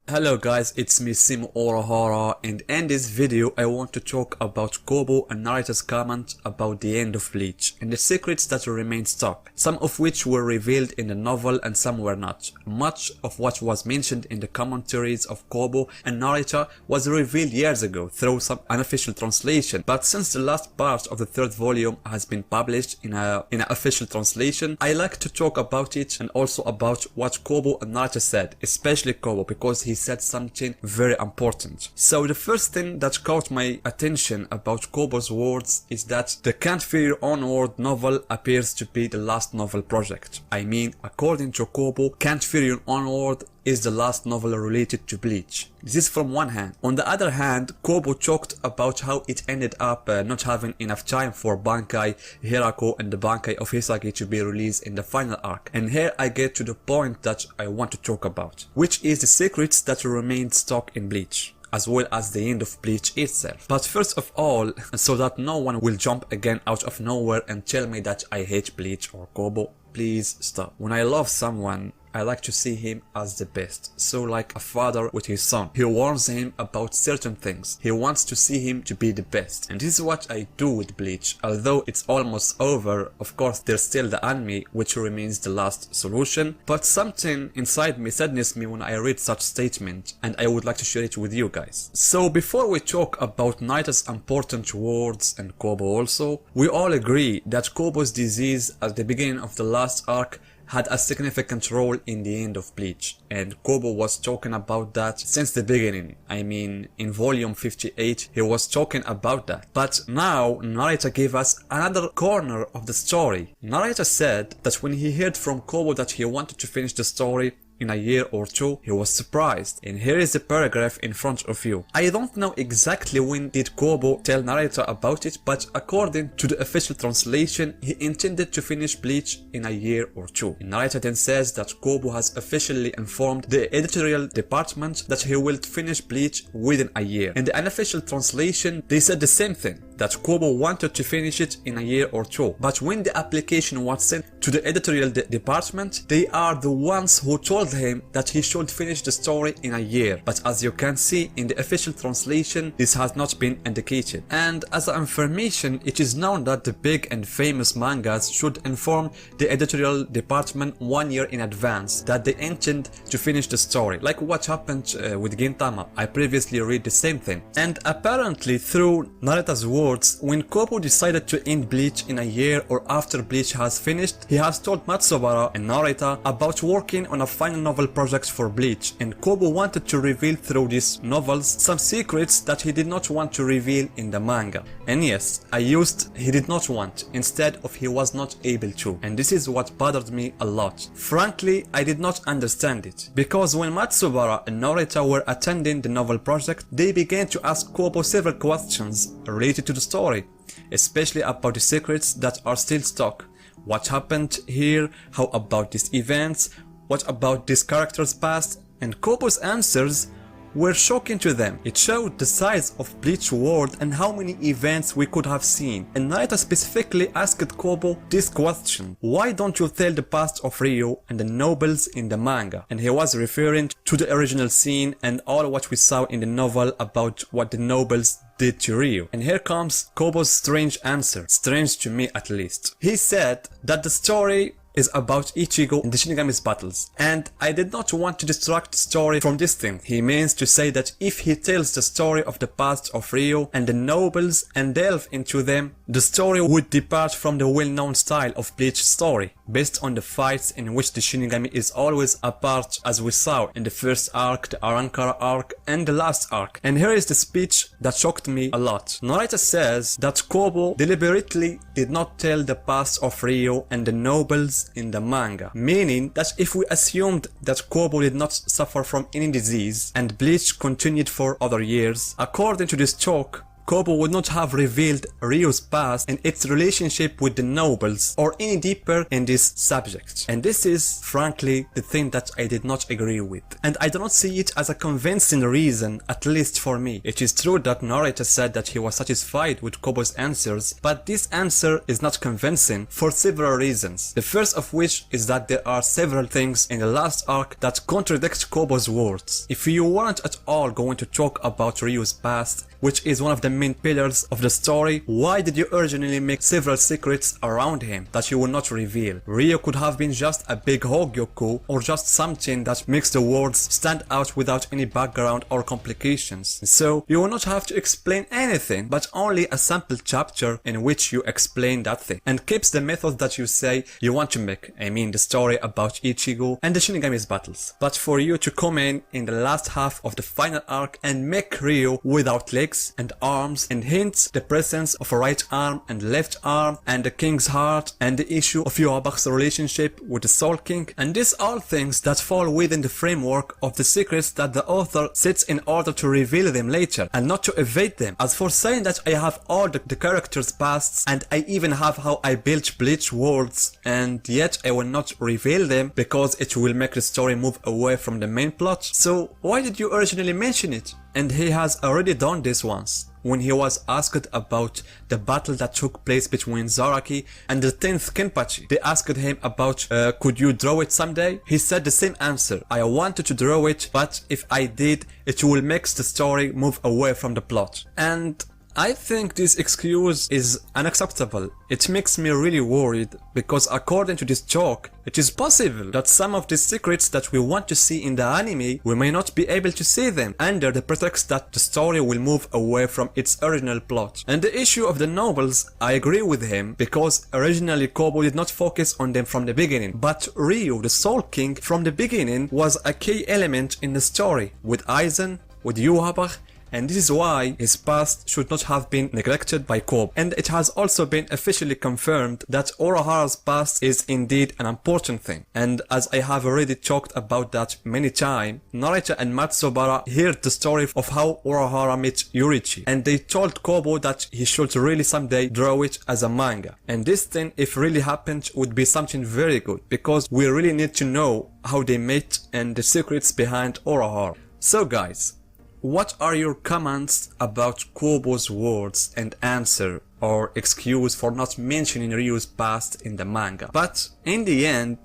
Hello guys, it's me Urahara, and in this video I want to talk about Kubo and Narita's comment about the end of Bleach and the secrets that remain stuck, some of which were revealed in the novel and some were not. Much of what was mentioned in the commentaries of Kubo and Narita was revealed years ago through some unofficial translation, but since the last part of the third volume has been published in an official translation, I like to talk about it and also about what Kubo and Narita said, especially Kubo, because he said something very important. So the first thing that caught my attention about Kubo's words is that the Can't Feel Your Own World novel appears to be the last novel project. I mean, according to Kubo, Can't Feel Your Own World is the last novel related to Bleach. This is from one hand. On the other hand, Kubo talked about how it ended up not having enough time for Bankai, Hirako and the Bankai of Hisagi to be released in the final arc. And here I get to the point that I want to talk about, which is the secrets that remained stuck in Bleach, as well as the end of Bleach itself. But first of all, so that no one will jump again out of nowhere and tell me that I hate Bleach or Kubo, please stop. When I love someone, I like to see him as the best. So like a father with his son. He warns him about certain things. He wants to see him to be the best. And this is what I do with Bleach. Although it's almost over, of course there's still the anime, which remains the last solution. But something inside me saddens me when I read such statement, and I would like to share it with you guys. So before we talk about Narita's important words and Kubo also, we all agree that Kubo's disease at the beginning of the last arc had a significant role in the end of Bleach, and Kubo was talking about that since the beginning. I mean, in volume 58 he was talking about that. But now Narita gave us another corner of the story. Narita said that when he heard from Kubo that he wanted to finish the story in a year or two, he was surprised. And here is the paragraph in front of you. I don't know exactly when did Kubo tell Narita about it, but according to the official translation, he intended to finish Bleach in a year or two. And Narita then says that Kubo has officially informed the editorial department that he will finish Bleach within a year. In the unofficial translation, they said the same thing, that Kubo wanted to finish it in a year or two. But when the application was sent to the editorial department, they are the ones who told him that he should finish the story in a year. But as you can see in the official translation, this has not been indicated. And as an information, it is known that the big and famous mangas should inform the editorial department 1 year in advance that they intend to finish the story, like what happened with Gintama. I previously read the same thing. And apparently through Narita's words, when Kubo decided to end Bleach in a year or after Bleach has finished, he has told Matsubara and Narita about working on a final novel project for Bleach, and Kubo wanted to reveal through these novels some secrets that he did not want to reveal in the manga. And yes, I used he did not want instead of he was not able to, and this is what bothered me a lot. Frankly, I did not understand it, because when Matsubara and Narita were attending the novel project, they began to ask Kubo several questions related to the story, especially about the secrets that are still stuck. What happened here? How about these events? What about this character's past? And Kubo's answers were shocking to them. It showed the size of Bleach world and how many events we could have seen. And Narita specifically asked Kubo this question: why don't you tell the past of Ryo and the nobles in the manga? And he was referring to the original scene and all what we saw in the novel about what the nobles did to Ryo. And here comes Kubo's strange answer, strange to me at least. He said that the story is about Ichigo and the Shinigami's battles, and I did not want to distract the story from this thing. He means to say that if he tells the story of the past of Ryo and the nobles and delve into them, the story would depart from the well-known style of Bleach story, based on the fights in which the Shinigami is always a part, as we saw in the first arc, the Urahara arc, and the last arc. And here is the speech that shocked me a lot. Narita says that Kubo deliberately did not tell the past of Ryo and the nobles in the manga, meaning that if we assumed that Kubo did not suffer from any disease and Bleach continued for other years, according to this talk, Kobo would not have revealed Ryu's past and its relationship with the nobles or any deeper in this subject. And this is, frankly, the thing that I did not agree with. And I do not see it as a convincing reason, at least for me. It is true that narrator said that he was satisfied with Kobo's answers, but this answer is not convincing for several reasons. The first of which is that there are several things in the last arc that contradict Kobo's words. If you weren't at all going to talk about Ryu's past, which is one of the main pillars of the story, why did you originally make several secrets around him that you will not reveal? Ryu could have been just a big Hogyoku or just something that makes the words stand out without any background or complications. So you will not have to explain anything, but only a sample chapter in which you explain that thing, and keeps the method that you say you want to make, I mean the story about Ichigo and the Shinigami's battles. But for you to come in the last half of the final arc and make Ryu without legs and arms and hint the presence of a right arm and left arm and the king's heart and the issue of Yhwach's relationship with the Soul King, and these are things that fall within the framework of the secrets that the author sets in order to reveal them later and not to evade them. As for saying that I have all the characters' pasts and I even have how I built Bleach worlds and yet I will not reveal them because it will make the story move away from the main plot, so why did you originally mention it? And he has already done this once, when he was asked about the battle that took place between Zaraki and the 10th Kenpachi. They asked him about could you draw it someday? He said the same answer: I wanted to draw it, but if I did, it will make the story move away from the plot. And I think this excuse is unacceptable. It makes me really worried because according to this talk, it is possible that some of the secrets that we want to see in the anime, we may not be able to see them under the pretext that the story will move away from its original plot. And the issue of the nobles, I agree with him because originally Kobo did not focus on them from the beginning, but Ryu, the Soul King, from the beginning was a key element in the story with Aizen, with Yhwach, and this is why his past should not have been neglected by Kobo. And it has also been officially confirmed that Urahara's past is indeed an important thing. And as I have already talked about that many times, Narita and Matsobara heard the story of how Urahara met Yurichi, and they told Kobo that he should really someday draw it as a manga. And this thing, if really happened, would be something very good, because we really need to know how they met and the secrets behind Urahara. So guys, what are your comments about Kobo's words and answer or excuse for not mentioning Ryu's past in the manga? But in the end,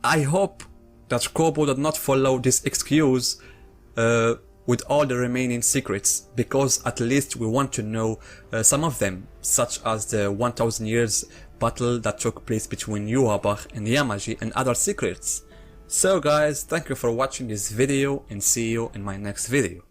I hope that Kobo did not follow this excuse with all the remaining secrets, because at least we want to know some of them, such as the 1000 years battle that took place between Yhwach and Yamaji and other secrets. So guys, thank you for watching this video and see you in my next video.